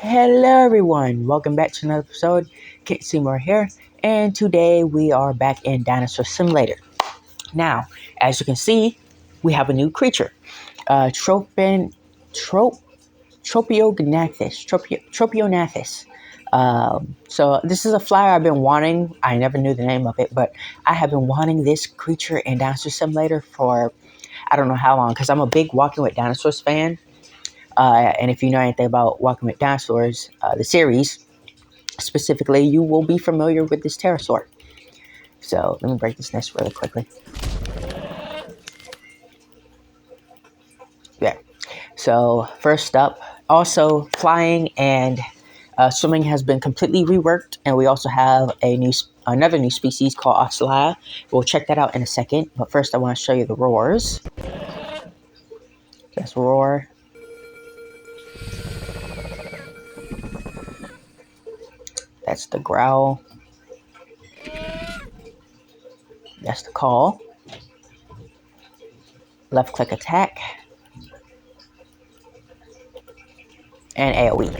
Hello everyone, welcome back to another episode. Kit Seymour here, and today we are back in Dinosaur Simulator. Now, as you can see, we have a new creature, Tropeognathus. So this is a flyer I've been wanting. I never knew the name of it, but I have been wanting this creature in Dinosaur Simulator for I don't know how long, because I'm a big Walking with Dinosaurs fan. And if you know anything about Walking with Dinosaurs, the series, specifically, you will be familiar with this pterosaur. So let me break this nest really quickly. Yeah. So first up, also flying and swimming has been completely reworked, and we also have another new species called Oxalaia. We'll check that out in a second, but first I want to show you the roars. Let's roar. That's the growl. That's the call. Left click attack. And AoE.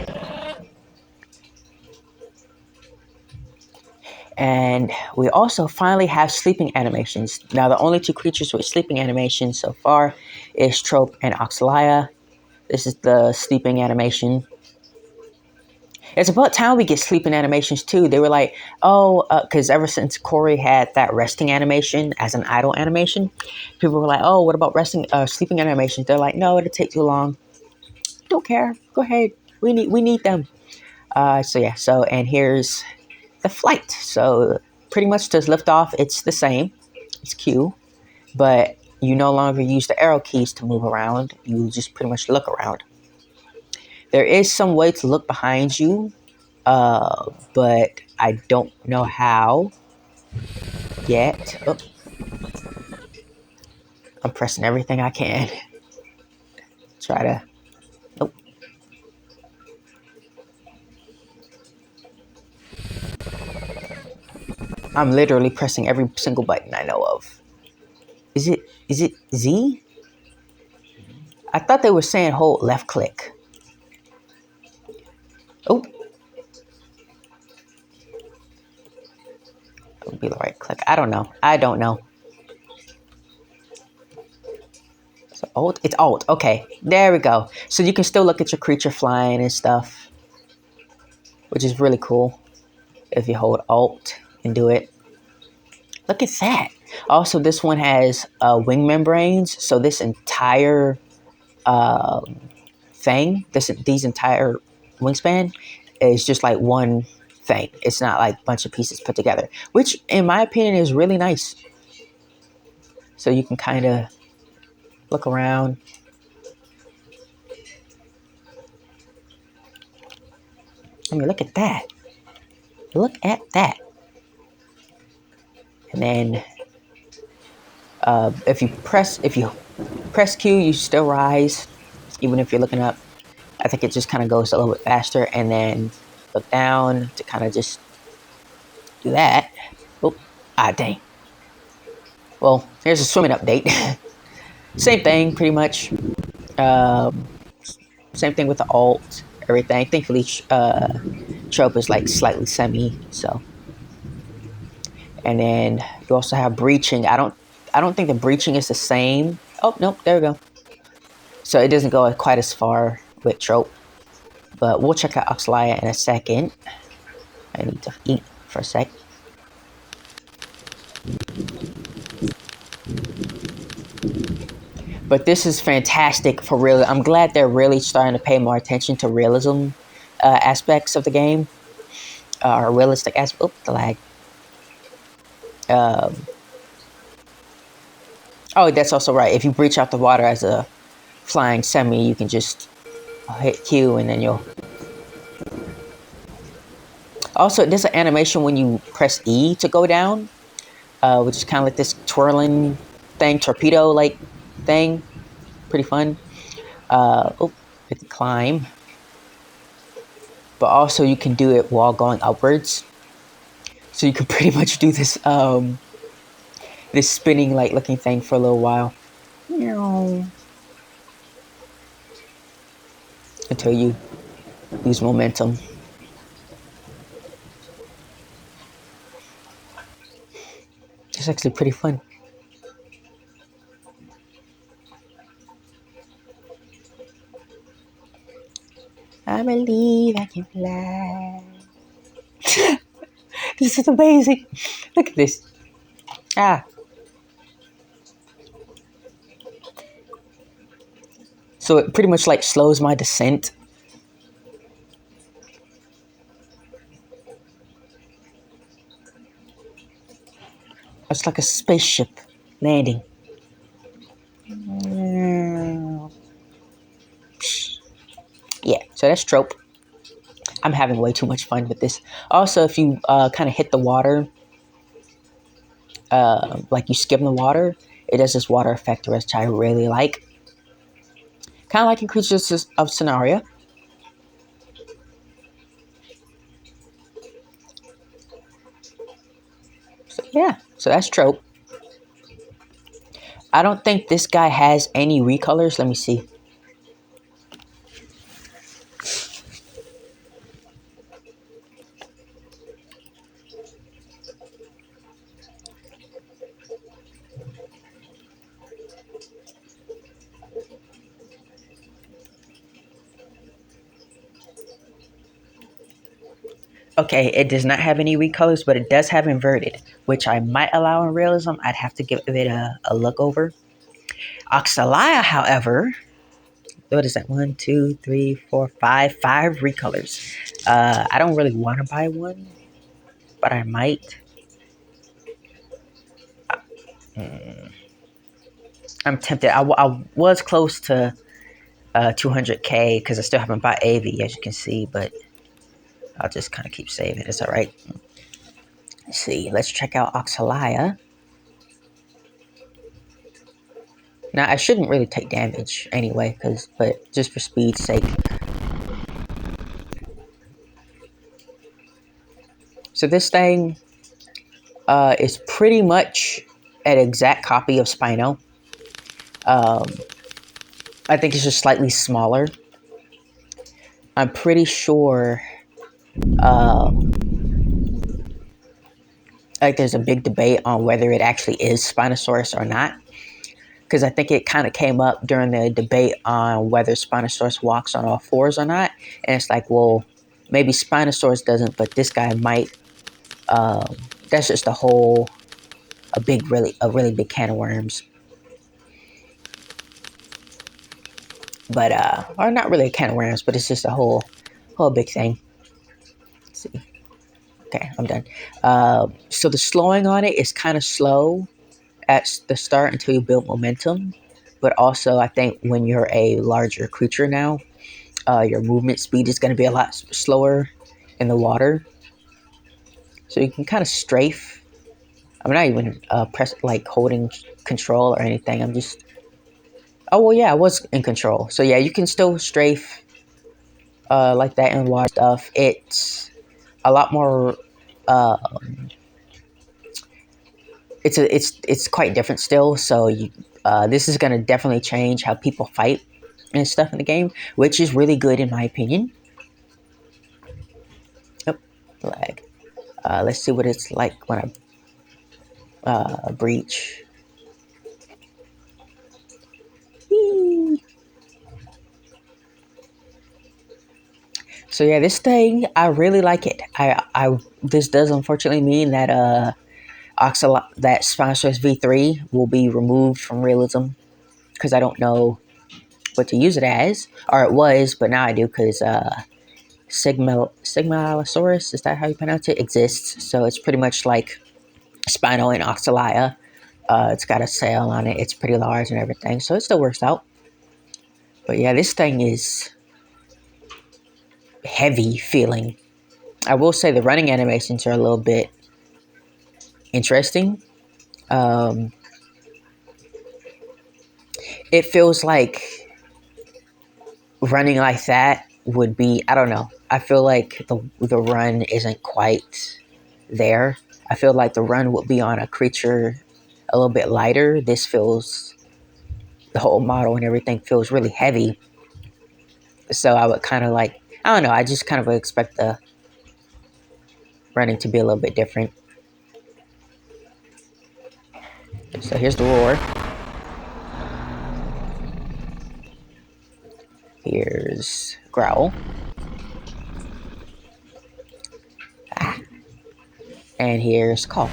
And we also finally have sleeping animations. Now, the only two creatures with sleeping animations so far is Trope and Oxalaia. This is the sleeping animation. It's about time we get sleeping animations too. They were like, because ever since Corey had that resting animation as an idle animation, people were like, oh, what about sleeping animations? They're like, no, it'll take too long. Don't care. Go ahead. We need them. And here's the flight. So pretty much to lift off, it's the same. It's Q, but you no longer use the arrow keys to move around. You just pretty much look around. There is some way to look behind you, but I don't know how yet. Oh, I'm pressing everything I can. Try to. Nope. I'm literally pressing every single button I know of. Is it Z? I thought they were saying hold left click. Oh. It would be the right click. I don't know. So Alt? It's Alt. Okay. There we go. So you can still look at your creature flying and stuff, which is really cool if you hold Alt and do it. Look at that. Also, this one has wing membranes. So this entire these entire wingspan is just like one thing. It's not like a bunch of pieces put together, which in my opinion is really nice. So you can kind of look around. I mean, look at that. Look at that. And then if you press Q, you still rise, even if you're looking up. I think it just kind of goes a little bit faster. And then look down to kind of just do that. Oh, dang. Well, here's a swimming update. Same thing, pretty much. Same thing with the alt, everything. Thankfully, Trope is like slightly semi, so. And then you also have breaching. I don't think the breaching is the same. Oh, nope, there we go. So it doesn't go quite as far with Trope. But we'll check out Oxalaia in a second. I need to eat for a sec. But this is fantastic for real. I'm glad they're really starting to pay more attention to realism aspects of the game. Or realistic aspects. Oh, the lag. Oh, that's also right. If you breach out the water as a flying semi, you can just hit Q and then you'll... Also, there's an animation when you press E to go down, which is kind of like this twirling thing, torpedo-like thing. Pretty fun. Hit the climb. But also you can do it while going upwards. So you can pretty much do this this spinning like looking thing for a little while. Until you Use momentum. It's actually pretty fun. I believe I can fly. This is amazing. Look at this. Ah. So it pretty much like slows my descent. It's like a spaceship landing. Yeah, so that's Trope. I'm having way too much fun with this. Also, if you kind of hit the water, like you skim the water, it does this water effect, which I really like. Kind of like in Creatures of Scenario. So, yeah, so that's Trope. I don't think this guy has any recolors. Let me see. Okay, it does not have any recolors, but it does have inverted, which I might allow in realism. I'd have to give it a look over. Oxalaia, however, what is that? 1, 2, 3, 4, 5. 5 recolors. I don't really want to buy one, but I might. I'm tempted. I was close to 200K because I still haven't bought AV, as you can see, but I'll just kind of keep saving. It's all right. Let's see. Let's check out Oxalaia. Now, I shouldn't really take damage anyway, but just for speed's sake. So this thing is pretty much an exact copy of Spino. I think it's just slightly smaller. I'm pretty sure like there's a big debate on whether it actually is Spinosaurus or not. Because I think it kind of came up during the debate on whether Spinosaurus walks on all fours or not. And it's like, well, maybe Spinosaurus doesn't, but this guy might. That's just a really big can of worms. But, or not really a can of worms, but it's just a whole big thing. Let's see. Okay, I'm done. So the slowing on it is kind of slow at the start until you build momentum. But also, I think when you're a larger creature now, your movement speed is going to be a lot slower in the water. So you can kind of strafe. I'm not even holding control or anything. I'm just... Oh, well, yeah, I was in control. So, yeah, you can still strafe like that in water stuff. It's a lot more... It's quite different still. So, this is going to definitely change how people fight and stuff in the game, which is really good in my opinion. Oh, lag. Let's see what it's like when I breach. Whee! So yeah, this thing, I really like it. This does unfortunately mean that that Spinosaurus V3 will be removed from realism because I don't know what to use it as, or it was, but now I do because Sigmalosaurus, is that how you pronounce it, exists. So it's pretty much like Spino and Oxalaia. It's got a sail on it. It's pretty large and everything, so it still works out. But yeah, this thing is heavy feeling. I will say the running animations are a little bit interesting. It feels like running like that would be, I don't know. I feel like the run isn't quite there. I feel like the run would be on a creature a little bit lighter. This feels, the whole model and everything feels really heavy. So I would kind of like I don't know. I just kind of expect the running to be a little bit different. So here's the roar. Here's growl. Ah. And here's call.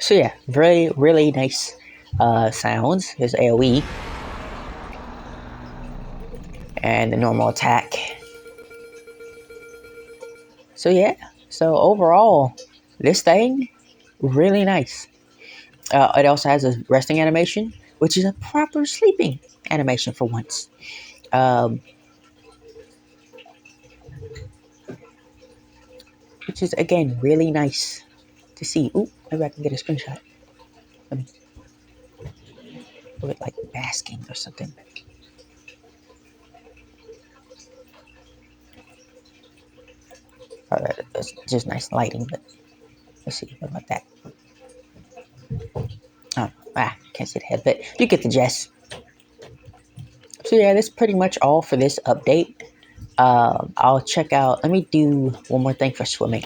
So yeah, really nice sounds. Here's AoE. And the normal attack. So yeah, so overall, this thing, really nice. It also has a resting animation, which is a proper sleeping animation for once. Which is, again, really nice to see. Ooh, maybe I can get a screenshot. Of it like basking or something. It's just nice lighting, but let's see. What about that? Oh, can't see the head, but you get the gist. So yeah, that's pretty much all for this update. I'll check out. Let me do one more thing for swimming.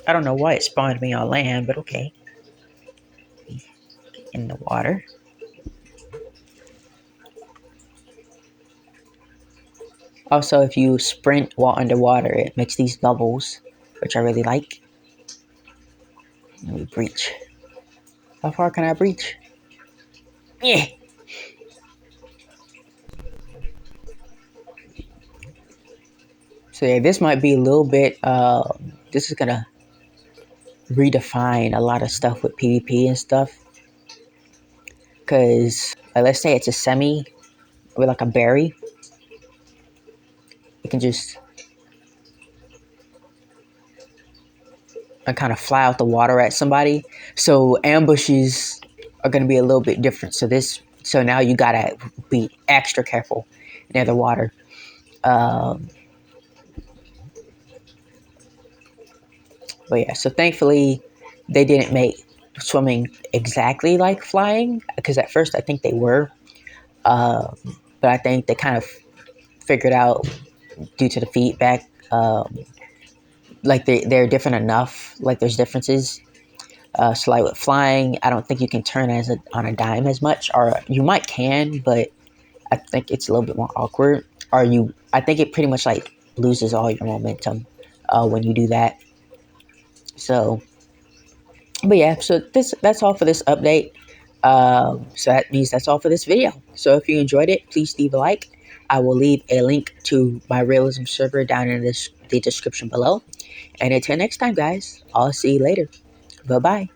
I don't know why it spawned me on land, but okay. In the water. Also, if you sprint while underwater, it makes these bubbles, which I really like. Let me breach. How far can I breach? Yeah. So yeah, this might be a little bit, this is gonna redefine a lot of stuff with PvP and stuff. Because, let's say it's a semi with like a berry. You can just kind of fly out the water at somebody. So ambushes are gonna be a little bit different. So now you gotta be extra careful near the water. But yeah, so thankfully they didn't make swimming exactly like flying, because at first I think they were, but I think they kind of figured out due to the feedback, like they're different enough, like there's differences. So like with flying, I don't think you can turn on a dime as much, or you might can, but I think it's a little bit more awkward. I think it pretty much like loses all your momentum when you do that. So, but yeah, so that's all for this update. So that means that's all for this video. So if you enjoyed it, please leave a like. I will leave a link to my realism server down in the description below. And until next time, guys, I'll see you later. Bye-bye.